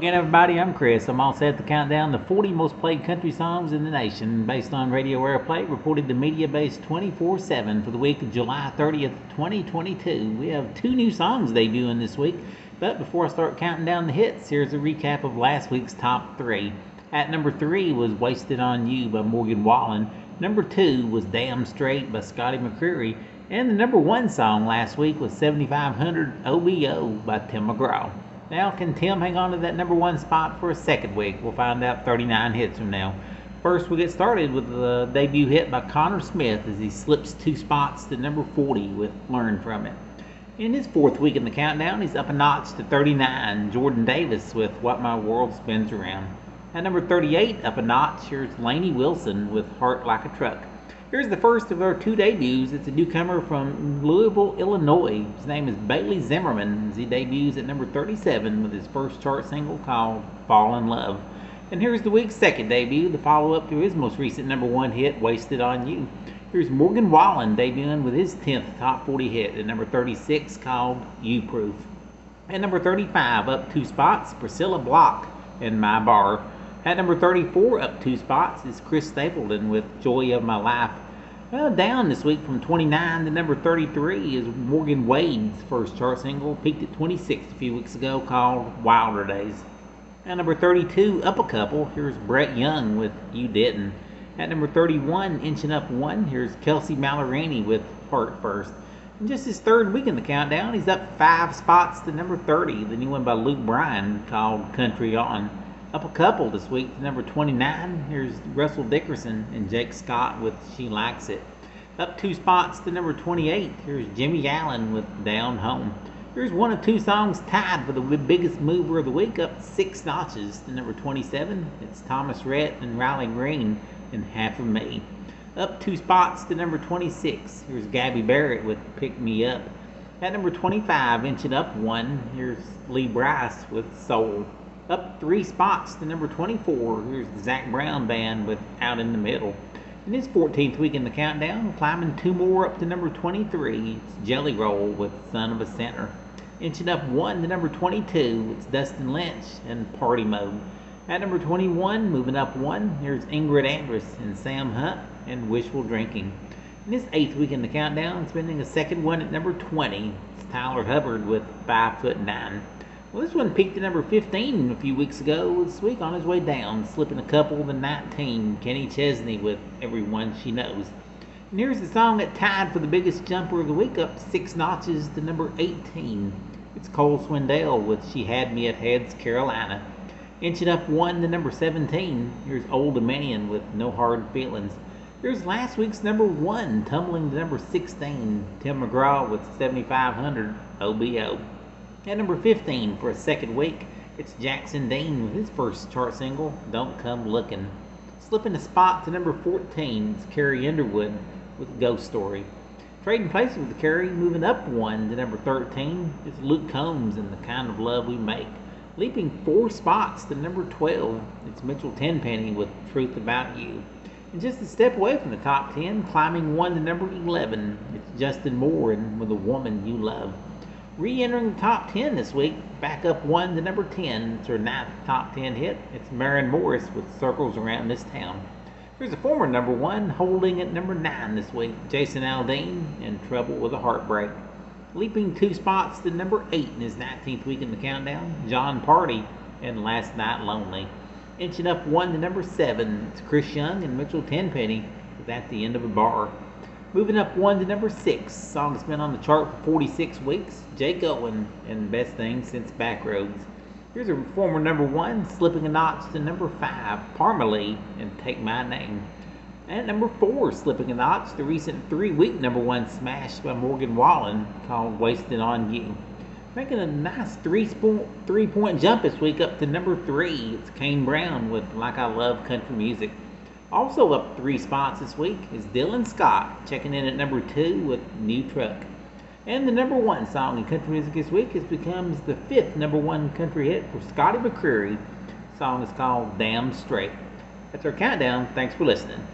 Again, everybody, I'm Chris. I'm all set to count down the 40 most played country songs in the nation based on radio airplay, reported to media base 24/7 for the week of July 30th, 2022. We have two new songs debuting this week, but before I start counting down the hits, here's a recap of last week's top three. At number 3 was Wasted on You by Morgan Wallen. Number 2 was Damn Straight by Scotty McCreery. And the number 1 song last week was 7500 OBO by Tim McGraw. Now, can Tim hang on to that number 1 spot for a second week? We'll find out 39 hits from now. First, we'll get started with the debut hit by Connor Smith as he slips 2 spots to number 40 with Learn From It. In his 4th week in the countdown, he's up a notch to 39, Jordan Davis with What My World Spins Around. At number 38, up a notch, here's Lainey Wilson with Heart Like a Truck. Here's the first of our 2 debuts. It's a newcomer from Louisville, Illinois. His name is Bailey Zimmerman, as he debuts at number 37 with his first chart single called Fall in Love. And here's the week's second debut, the follow-up to his most recent number 1 hit, Wasted on You. Here's Morgan Wallen debuting with his 10th top 40 hit at number 36 called You Proof. At number 35, up 2 spots, Priscilla Block and My Bar. At number 34, up 2 spots, is Chris Stapleton with Joy of My Life. Well, down this week from 29 to number 33 is Morgan Wade's first chart single, peaked at 26 a few weeks ago, called Wilder Days. At number 32, up a couple, here's Brett Young with You Didn't. At number 31, inching up 1, here's Kelsey Mallorini with Heart First. In just his 3rd week in the countdown, he's up 5 spots to number 30, the new one by Luke Bryan called Country On. Up a couple this week to number 29, here's Russell Dickerson and Jake Scott with She Likes It. Up 2 spots to number 28, here's Jimmy Allen with Down Home. Here's one of 2 songs tied for the biggest mover of the week, up 6 notches to number 27. It's Thomas Rhett and Riley Green in Half of Me. Up 2 spots to number 26, here's Gabby Barrett with Pick Me Up. At number 25, inching up 1, here's Lee Brice with Soul. Up 3 spots to number 24, here's the Zac Brown Band with Out in the Middle. In his 14th week in the countdown, climbing 2 more up to number 23, it's Jelly Roll with Son of a Sinner. Inching up 1 to number 22, it's Dustin Lynch and Party Mode. At number 21, moving up 1, here's Ingrid Andress and Sam Hunt and Wishful Drinking. In his 8th week in the countdown, spending a second one at number 20, it's Tyler Hubbard with 5'9". Well, this one peaked at number 15 a few weeks ago. This week on his way down, slipping a couple to 19, Kenny Chesney with Everyone She Knows. And here's the song that tied for the biggest jumper of the week, up 6 notches to number 18. It's Cole Swindell with She Had Me at Heads, Carolina. Inching up 1 to number 17, here's Old Dominion with No Hard Feelings. Here's last week's number 1, tumbling to number 16, Tim McGraw with 7500 OBO. At number 15 for a second week, it's Jackson Dean with his first chart single, Don't Come Lookin'. Slipping a spot to number 14, it's Carrie Underwood with Ghost Story. Trading places with Carrie, moving up 1 to number 13, it's Luke Combs and The Kind of Love We Make. Leaping 4 spots to number 12, it's Mitchell Tenpenny with Truth About You. And just a step away from the top 10, climbing 1 to number 11, it's Justin Moore and With a Woman You Love. Re-entering the top 10 this week, back up 1 to number 10. It's her 9th top 10 hit. It's Maren Morris with Circles Around This Town. Here's a former number 1, holding at number 9 this week, Jason Aldean and Trouble with a Heartbreak. Leaping 2 spots to number 8 in his 19th week in the countdown, John Party and Last Night Lonely. Inching up 1 to number 7, it's Chris Young and Mitchell Tenpenny with At the End of a Bar. Moving up 1 to number 6, song that's been on the chart for 46 weeks, Jake Owen and Best Thing Since Backroads. Here's a former number 1, slipping a notch to number 5, Parmalee and Take My Name. And number 4, slipping a notch, the recent 3-week number 1 smash by Morgan Wallen called Wasted on You. Making a nice 3-point jump this week up to number 3, it's Kane Brown with Like I Love Country Music. Also up 3 spots this week is Dylan Scott, checking in at number 2 with New Truck. And the number 1 song in country music this week becomes the 5th number 1 country hit for Scotty McCreery. The song is called Damn Straight. That's our countdown. Thanks for listening.